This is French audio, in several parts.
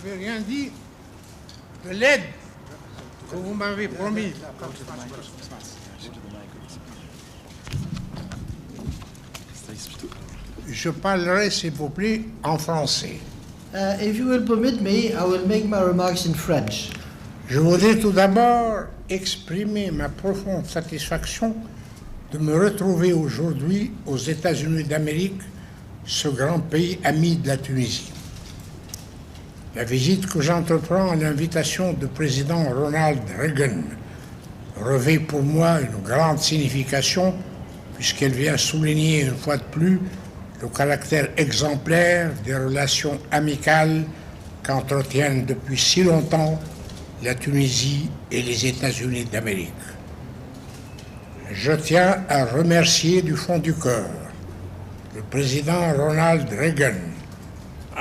n'avez rien dit de l'aide que vous m'avez promise. Je parlerai, s'il vous plaît, en français. If you will permit me, I will make my remarks in French. Je voudrais tout d'abord exprimer ma profonde satisfaction de me retrouver aujourd'hui aux États-Unis d'Amérique, ce grand pays ami de la Tunisie. La visite que j'entreprends à l'invitation du président Ronald Reagan revêt pour moi une grande signification puisqu'elle vient souligner une fois de plus le caractère exemplaire des relations amicales qu'entretiennent depuis si longtemps la Tunisie et les États-Unis d'Amérique. Je tiens à remercier du fond du cœur le président Ronald Reagan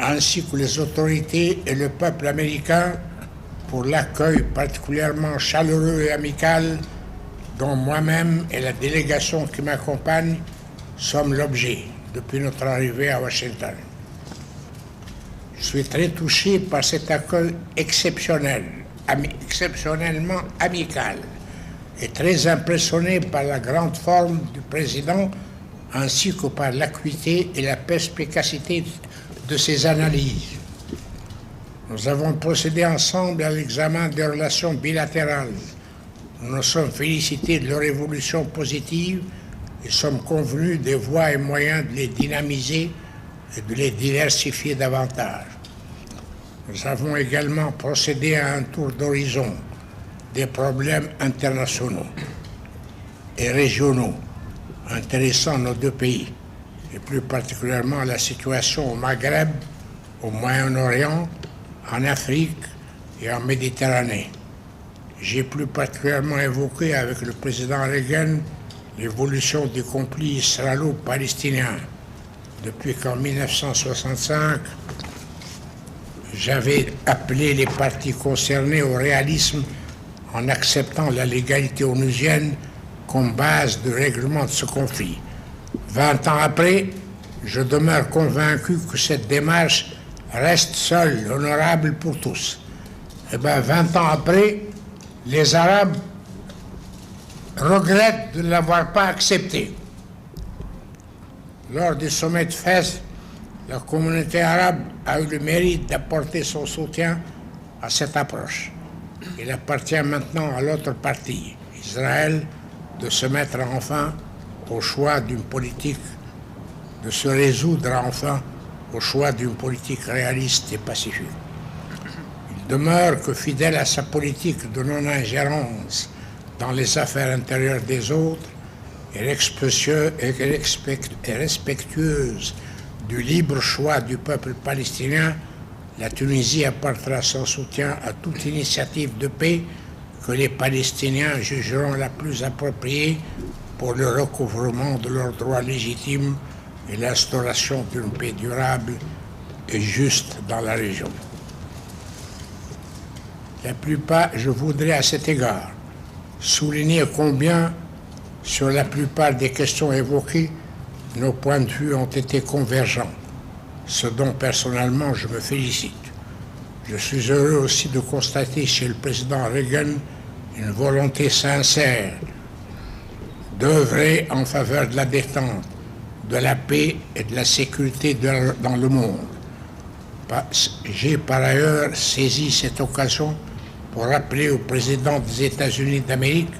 ainsi que les autorités et le peuple américain pour l'accueil particulièrement chaleureux et amical dont moi-même et la délégation qui m'accompagne sommes l'objet depuis notre arrivée à Washington. Je suis très touché par cet accueil exceptionnel, exceptionnellement amical, et très impressionné par la grande forme du président ainsi que par l'acuité et la perspicacité de ses analyses. Nous avons procédé ensemble à l'examen des relations bilatérales. Nous nous sommes félicités de leur évolution positive et sommes convenus des voies et moyens de les dynamiser et de les diversifier davantage. Nous avons également procédé à un tour d'horizon des problèmes internationaux et régionaux intéressant nos deux pays, et plus particulièrement la situation au Maghreb, au Moyen-Orient, en Afrique et en Méditerranée. J'ai plus particulièrement évoqué avec le président Reagan l'évolution du conflit israélo-palestinien. Depuis qu'en 1965, j'avais appelé les parties concernées au réalisme en acceptant la légalité onusienne comme base de règlement de ce conflit. 20 ans après, je demeure convaincu que cette démarche reste seule, honorable pour tous. Eh bien, 20 ans après, les Arabes regrettent de ne l'avoir pas accepté. Lors du sommet de Fès, la communauté arabe a eu le mérite d'apporter son soutien à cette approche. Il appartient maintenant à l'autre partie, Israël, de se mettre enfin au choix d'une politique, de se résoudre enfin au choix d'une politique réaliste et pacifique. Il demeure que, fidèle à sa politique de non-ingérence dans les affaires intérieures des autres et respectueuse du libre choix du peuple palestinien, la Tunisie apportera son soutien à toute initiative de paix que les Palestiniens jugeront la plus appropriée pour le recouvrement de leurs droits légitimes et l'instauration d'une paix durable et juste dans la région. Je voudrais à cet égard souligner combien, sur la plupart des questions évoquées, nos points de vue ont été convergents, ce dont personnellement je me félicite. Je suis heureux aussi de constater chez le président Reagan une volonté sincère d'œuvrer en faveur de la détente, de la paix et de la sécurité dans le monde. J'ai par ailleurs saisi cette occasion pour rappeler au président des États-Unis d'Amérique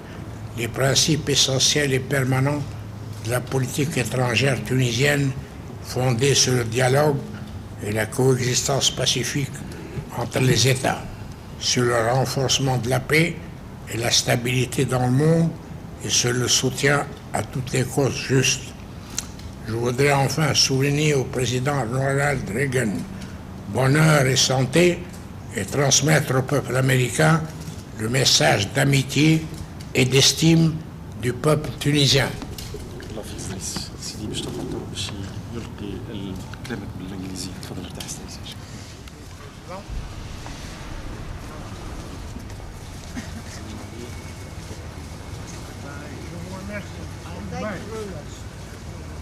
les principes essentiels et permanents de la politique étrangère tunisienne fondée sur le dialogue et la coexistence pacifique entre les États, sur le renforcement de la paix et la stabilité dans le monde et sur le soutien à toutes les causes justes. Je voudrais enfin souligner au président Ronald Reagan bonheur et santé et transmettre au peuple américain le message d'amitié et d'estime du peuple tunisien.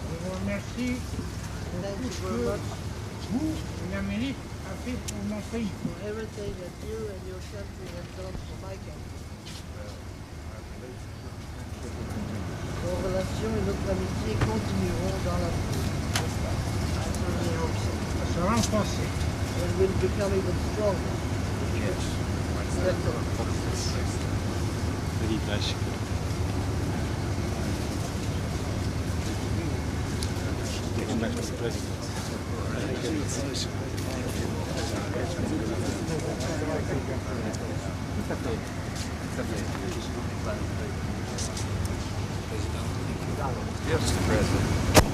Je vous remercie pour tout ce que vous et l'Amérique a fait pour mon pays. for everything that you and your country have done for my country. Nos relations et notre amitié continueront dans l'avenir. I certainly hope so. À se renforcer. And will become even stronger. Excellent. Mr. President. Yes, Mr. President.